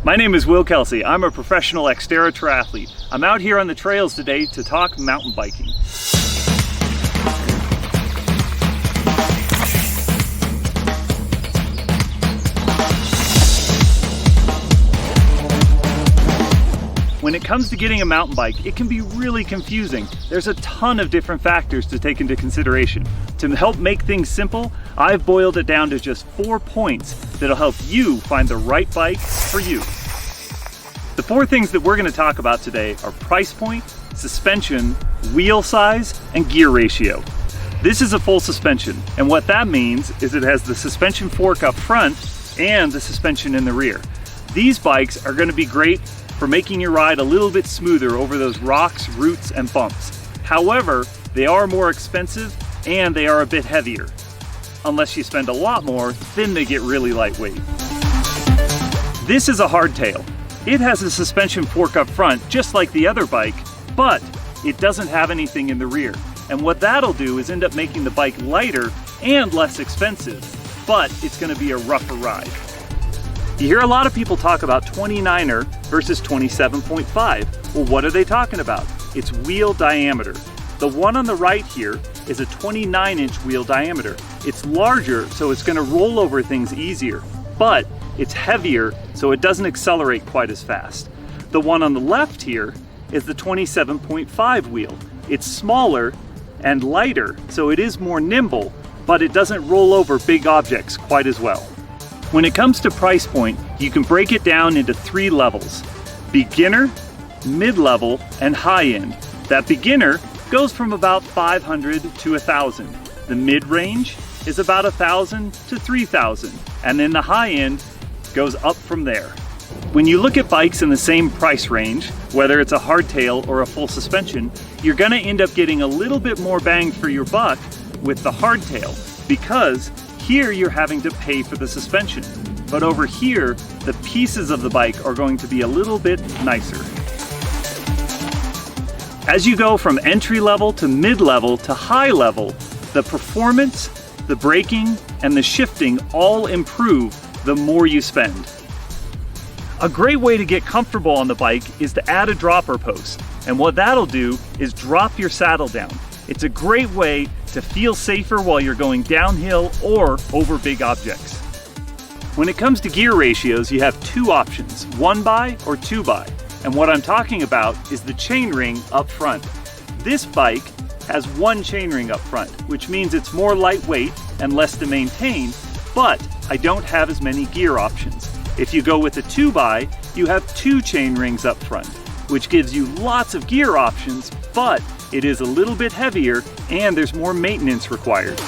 My name is Will Kelsay. I'm a professional XTERRA triathlete. I'm out here on the trails today to talk mountain biking. When it comes to getting a mountain bike, it can be really confusing. There's a ton of different factors to take into consideration. To help make things simple, I've boiled it down to just 4 points that'll help you find the right bike for you. The 4 things that we're going to talk about today are price point, suspension, wheel size, and gear ratio. This is a full suspension, and what that means is it has the suspension fork up front and the suspension in the rear. These bikes are going to be great for making your ride a little bit smoother over those rocks, roots, and bumps. However, they are more expensive and they are a bit heavier. Unless you spend a lot more, then they get really lightweight. This is a hardtail. It has a suspension fork up front, just like the other bike, but it doesn't have anything in the rear. And what that'll do is end up making the bike lighter and less expensive, but it's gonna be a rougher ride. You hear a lot of people talk about 29er versus 27.5. Well, what are they talking about? It's wheel diameter. The one on the right here is a 29-inch wheel diameter. It's larger, so it's going to roll over things easier, but it's heavier, so it doesn't accelerate quite as fast. The one on the left here is the 27.5 wheel. It's smaller and lighter, so it is more nimble, but it doesn't roll over big objects quite as well. When it comes to price point, you can break it down into 3 levels: beginner, mid-level, and high-end. That beginner goes from about $500 to $1,000. The mid-range is about $1,000 to $3,000, and then the high-end goes up from there. When you look at bikes in the same price range, whether it's a hardtail or a full suspension, you're gonna end up getting a little bit more bang for your buck with the hardtail, because here you're having to pay for the suspension. But over here, the pieces of the bike are going to be a little bit nicer. As you go from entry level to mid-level to high level, the performance, the braking, and the shifting all improve the more you spend. A great way to get comfortable on the bike is to add a dropper post. And what that'll do is drop your saddle down. It's a great way to feel safer while you're going downhill or over big objects. When it comes to gear ratios, you have 2 options, 1x or 2x. And what I'm talking about is the chainring up front. This bike has 1 chainring up front, which means it's more lightweight and less to maintain, but I don't have as many gear options. If you go with a 2x, you have 2 chainrings up front, which gives you lots of gear options, but it is a little bit heavier and there's more maintenance required.